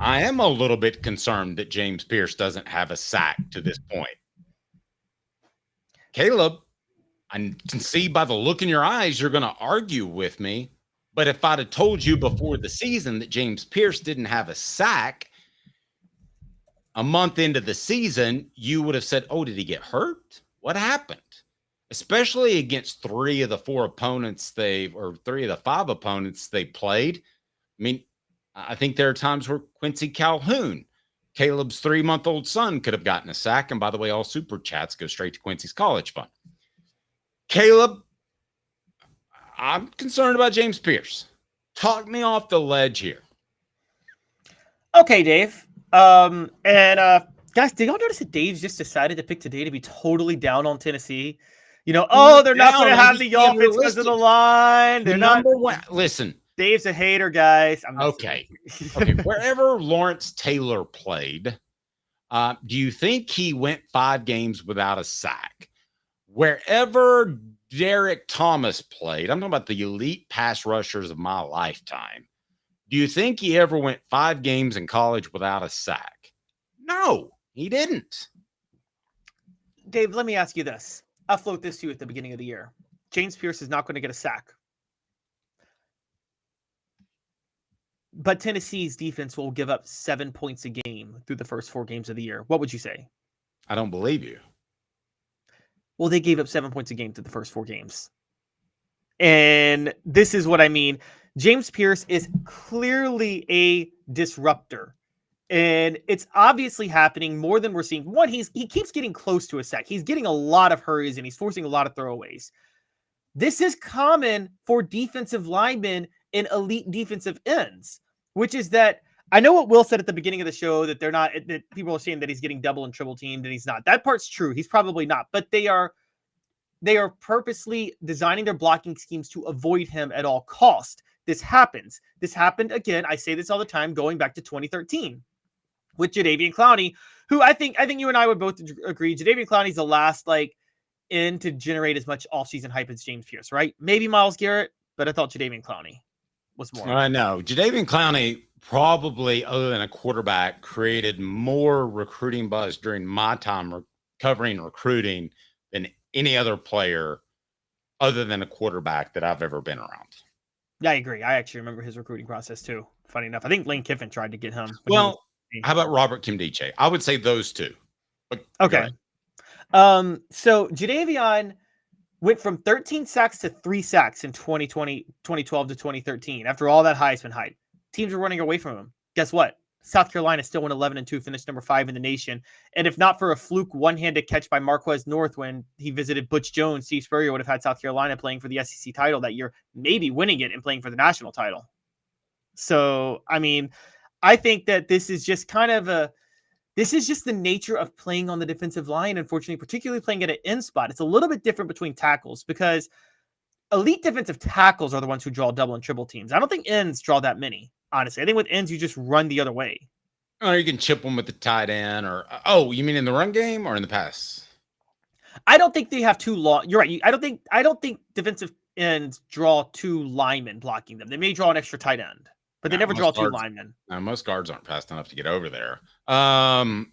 I am a little bit concerned that James Pearce doesn't have a sack to this point. Caleb, I can see by the look in your eyes, you're going to argue with me. But if I'd have told you before the season that James Pearce didn't have a sack a month into the season, you would have said, oh, did he get hurt? What happened? Especially against three of the five opponents they played. I mean, I think there are times where Quincy Calhoun, Caleb's 3-month-old son, could have gotten a sack. And by the way, all super chats go straight to Quincy's college fund. Caleb, I'm concerned about James Pearce. Talk me off the ledge here. Okay, Dave. Guys, did y'all notice that Dave's just decided to pick today to be totally down on Tennessee? They're not going to have the offense because of the line. They're not. Number one, listen. Dave's a hater, guys. Okay. Wherever Lawrence Taylor played, do you think he went 5 games without a sack? Wherever Derek Thomas played, I'm talking about the elite pass rushers of my lifetime. Do you think he ever went 5 games in college without a sack? No, he didn't. Dave, let me ask you this. I'll float this to you at the beginning of the year. James Pearce is not going to get a sack. But Tennessee's defense will give up 7 points a game through the first 4 games of the year. What would you say? I don't believe you. Well, they gave up 7 points a game through the first 4 games. And this is what I mean. James Pearce is clearly a disruptor. And it's obviously happening more than we're seeing. One, he keeps getting close to a sack. He's getting a lot of hurries and he's forcing a lot of throwaways. This is common for defensive linemen and elite defensive ends, which is that I know what Will said at the beginning of the show that that people are saying that he's getting double and triple teamed and he's not. That part's true. He's probably not, but they are purposely designing their blocking schemes to avoid him at all cost. This happens. This happened again. I say this all the time, going back to 2013 with Jadeveon Clowney, who I think you and I would both agree. Jadeveon Clowney's the last end to generate as much offseason hype as James Pearce, right? Maybe Myles Garrett, but I thought Jadeveon Clowney was more. I know. Jadeveon Clowney probably, other than a quarterback, created more recruiting buzz during my time covering recruiting than any other player other than a quarterback that I've ever been around. Yeah, I agree. I actually remember his recruiting process too. Funny enough, I think Lane Kiffin tried to get him. Well, how about Robert Kimdiche? I would say those two. But okay. So Jadeveon went from 13 sacks to 3 sacks in 2012 to 2013. After all that Heisman hype, teams were running away from him. Guess what? South Carolina still went 11-2, finished number 5 in the nation. And if not for a fluke one-handed catch by Marquez North when he visited Butch Jones, Steve Spurrier would have had South Carolina playing for the SEC title that year, maybe winning it and playing for the national title. So, I mean, I think that this is just this is just the nature of playing on the defensive line, unfortunately, particularly playing at an end spot. It's a little bit different between tackles because elite defensive tackles are the ones who draw double and triple teams. I don't think ends draw that many, honestly. I think with ends, you just run the other way. Or you can chip them with the tight end you mean in the run game or in the pass? I don't think they have too long. You're right. I don't think defensive ends draw 2 linemen blocking them. They may draw an extra tight end. But they never draw 2 linemen. Most guards aren't fast enough to get over there.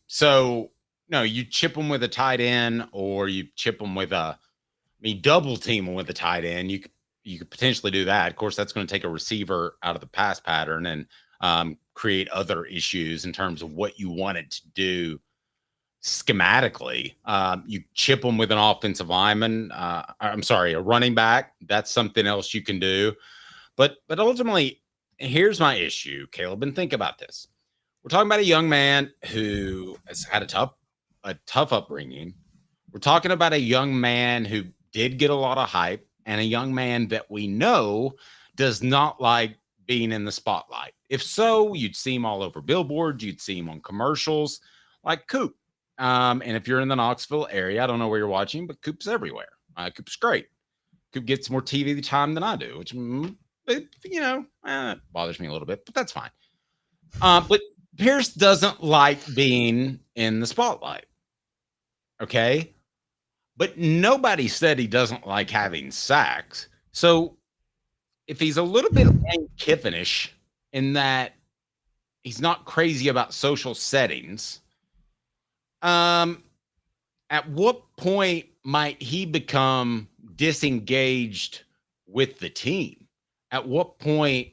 So, no, you chip them with a tight end or you chip them with double team them with a tight end. You could potentially do that. Of course, that's going to take a receiver out of the pass pattern and create other issues in terms of what you want it to do schematically. You chip them with an offensive lineman. A running back. That's something else you can do. But ultimately, here's my issue, Caleb, and think about this. We're talking about a young man who has had a tough upbringing. We're talking about a young man who did get a lot of hype and a young man that we know does not like being in the spotlight. If so, you'd see him all over billboards. You'd see him on commercials like Coop. And if you're in the Knoxville area, I don't know where you're watching, but Coop's everywhere. Coop's great. Coop gets more TV time than I do, which it bothers me a little bit, but that's fine. But Pearce doesn't like being in the spotlight. Okay. But nobody said he doesn't like having sacks. So if he's a little bit Lane Kiffinish in that He's not crazy about social settings. At what point might he become disengaged with the team? At what point,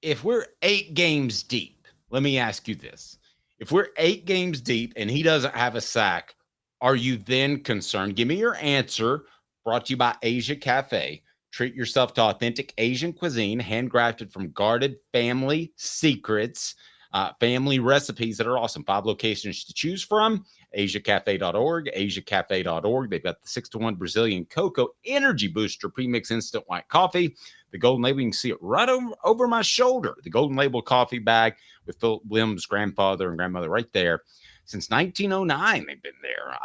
if we're 8 games deep, let me ask you this. If we're 8 games deep and he doesn't have a sack, are you then concerned? Give me your answer. Brought to you by Asia Cafe. Treat yourself to authentic Asian cuisine, handcrafted from guarded family secrets, family recipes that are awesome. 5 locations to choose from. AsiaCafe.org, AsiaCafe.org. They've got the 6-to-1 Brazilian Cocoa Energy Booster Premix Instant White Coffee. The Golden Label, you can see it right over my shoulder. The Golden Label coffee bag with Philip Blim's grandfather and grandmother right there. Since 1909, they've been there.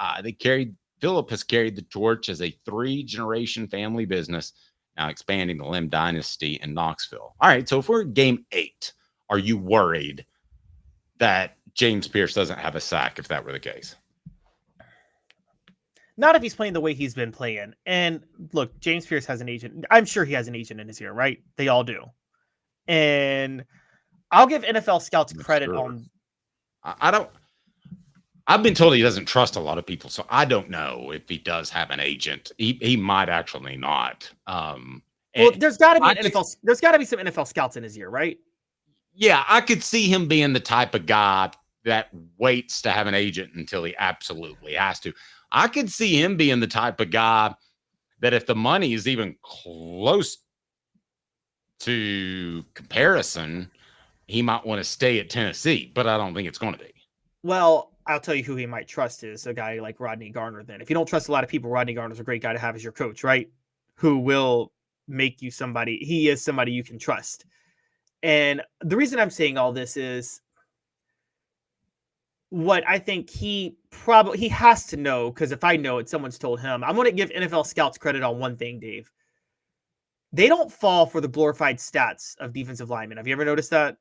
Philip has carried the torch as a 3-generation family business, now expanding the Lim Dynasty in Knoxville. All right, so if we're at game 8, are you worried that James Pearce doesn't have a sack if that were the case? Not if he's playing the way he's been playing. And look, James Pearce has an agent. I'm sure he has an agent in his ear, right? They all do. And I'll give NFL scouts credit on. I've been told he doesn't trust a lot of people, so I don't know if he does have an agent. He might actually not. Well, there's got to be There's got to be some NFL scouts in his ear, right? Yeah, I could see him being the type of guy that waits to have an agent until he absolutely has to. I could see him being the type of guy that if the money is even close to comparison, he might want to stay at Tennessee, but I don't think it's going to be. Well, I'll tell you who he might trust is a guy like Rodney Garner. Then, if you don't trust a lot of people, Rodney Garner's a great guy to have as your coach, right? Who will make you somebody. He is somebody you can trust. And the reason I'm saying all this is what I think he has to know, because if I know it, someone's told him. I'm going to give NFL scouts credit on one thing, Dave. They don't fall for the glorified stats of defensive linemen. Have you ever noticed that?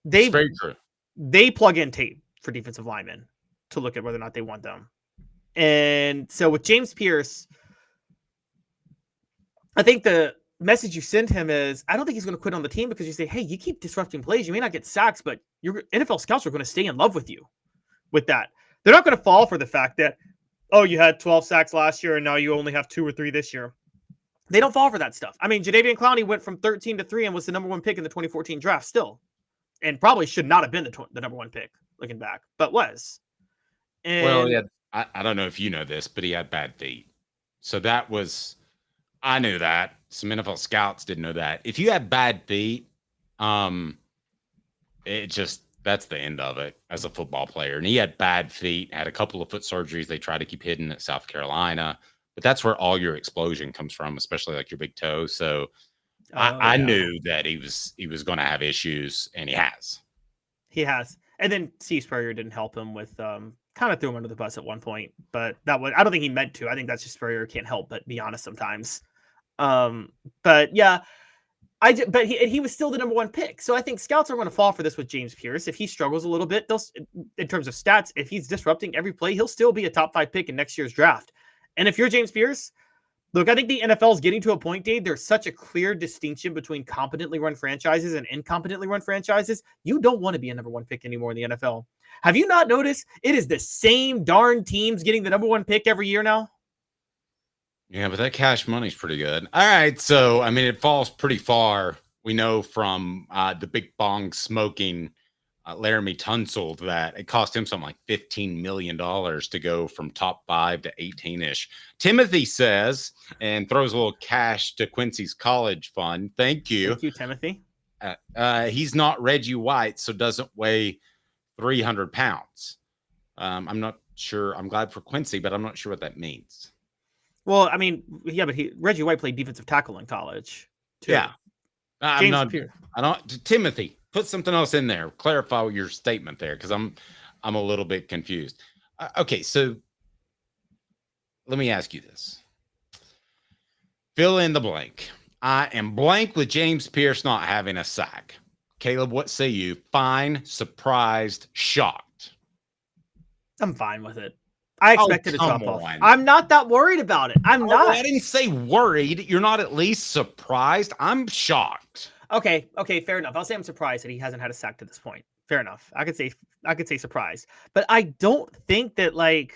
It's very true. They plug in tape for defensive linemen to look at whether or not they want them. And so with James Pearce, I think the message you send him is, I don't think he's going to quit on the team, because you say, hey, you keep disrupting plays. You may not get sacks, but your NFL scouts are going to stay in love with you with that. They're not going to fall for the fact that, oh, you had 12 sacks last year and now you only have 2 or 3 this year. They don't fall for that stuff. I mean, Jadeveon Clowney went from 13 to 3 and was the number 1 pick in the 2014 draft still. And probably should not have been the number 1 pick looking back, but was. And well, yeah, I don't know if you know this, but he had bad feet. So that was, I knew that. Some NFL scouts didn't know that. If you have bad feet, that's the end of it as a football player. And he had bad feet, had a couple of foot surgeries they tried to keep hidden at South Carolina. But that's where all your explosion comes from, especially like your big toe. So I knew that he was going to have issues, and he has. He has. And then Steve Spurrier didn't help him with kind of threw him under the bus at one point. But I don't think he meant to. I think that's just Spurrier can't help but be honest sometimes. But yeah, but he was still the number 1 pick. So I think scouts are going to fall for this with James Pearce. If he struggles a little bit, in terms of stats, if he's disrupting every play, he'll still be a top 5 pick in next year's draft. And if you're James Pearce, look, I think the NFL is getting to a point, Dave. There's such a clear distinction between competently run franchises and incompetently run franchises. You don't want to be a number 1 pick anymore in the NFL. Have you not noticed it is the same darn teams getting the number 1 pick every year now? Yeah, but that cash money's pretty good. All right, so I mean, it falls pretty far. We know from the big bong smoking Laramie Tunsil that it cost him something like $15 million to go from top 5 to 18-ish. Timothy says, and throws a little cash to Quincy's college fund. Thank you. Thank you, Timothy. He's not Reggie White, so doesn't weigh 300 pounds. I'm not sure. I'm glad for Quincy, but I'm not sure what that means. Well, I mean, yeah, but Reggie White played defensive tackle in college, too. Yeah. Timothy, put something else in there. Clarify your statement there, because I'm a little bit confused. Okay, so let me ask you this. Fill in the blank. I am blank with James Pearce not having a sack. Caleb, what say you? Fine, surprised, shocked. I'm fine with it. I expected a drop off. I'm not that worried about it. I'm not. I didn't say worried. You're not at least surprised. I'm shocked. Okay, fair enough. I'll say I'm surprised that he hasn't had a sack to this point. Fair enough. I could say surprised. But I don't think that, like,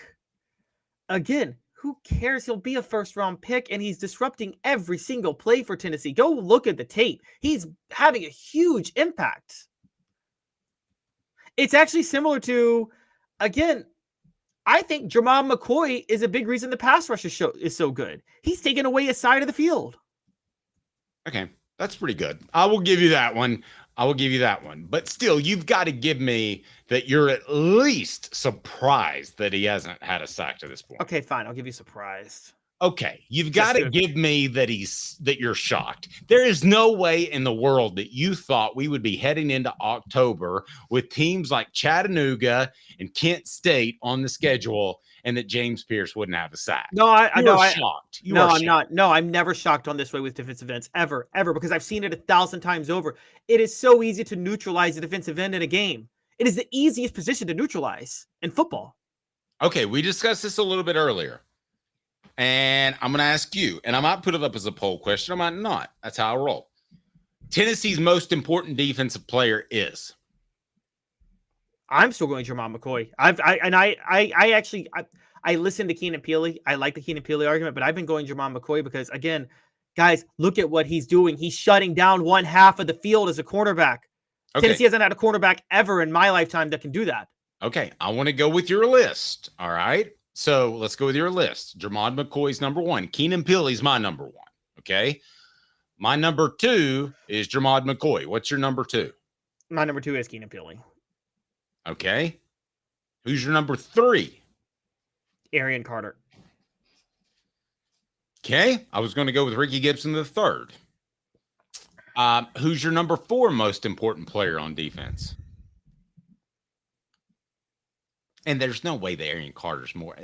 again, who cares? He'll be a first round pick and he's disrupting every single play for Tennessee. Go look at the tape. He's having a huge impact. It's actually similar to, again, I think Jermon McCoy is a big reason the pass rush is so good. He's taken away a side of the field. Okay, that's pretty good. I will give you that one. But still, you've got to give me that you're at least surprised that he hasn't had a sack to this point. Okay, fine. I'll give you surprised. Okay, you've got to give me that you're shocked. There is no way in the world that you thought we would be heading into October with teams like Chattanooga and Kent State on the schedule, and that James Pearce wouldn't have a sack. No, I'm shocked. I'm not. No, I'm never shocked on this way with defensive ends ever, because I've seen it 1,000 times over. It is so easy to neutralize the defensive end in a game. It is the easiest position to neutralize in football. Okay, we discussed this a little bit earlier. And I'm going to ask you, and I might put it up as a poll question. I might not. That's how I roll. Tennessee's most important defensive player is? I'm still going Jermon McCoy. I listened to Keenan Peely. I like the Keenan Peely argument, but I've been going Jermon McCoy because, again, guys, look at what he's doing. He's shutting down one half of the field as a cornerback. Okay. Tennessee hasn't had a cornerback ever in my lifetime that can do that. Okay, I want to go with your list. All right. So let's go with your list. Jermon McCoy's number one. Keenan Peely's my number one. Okay. My number two is Jermon McCoy. What's your number two? My number two is Keenan Peely. Okay. Who's your number three? Arian Carter. Okay. I was going to go with Ricky Gibson the third. Who's your number four most important player on defense? And there's no way that Arian Carter's more.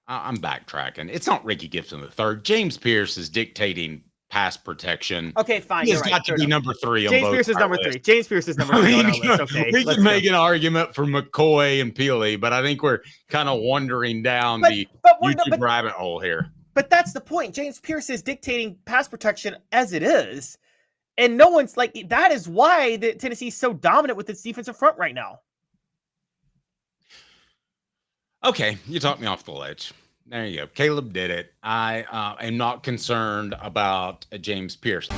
I'm backtracking. It's not Ricky Gibson the third. James Pearce is dictating pass protection. Okay, fine. He's got to be number three on James both. Pearce is number three. James Pearce is number three on our list. Okay, we can make an argument for McCoy and Peely, but I think we're kind of wandering down the YouTube rabbit hole here. But that's the point. James Pearce is dictating pass protection as it is, and no one's like that. Is why the Tennessee is so dominant with its defensive front right now. Okay, you talked me off the ledge. There you go. Caleb did it. I am not concerned about James Pearce.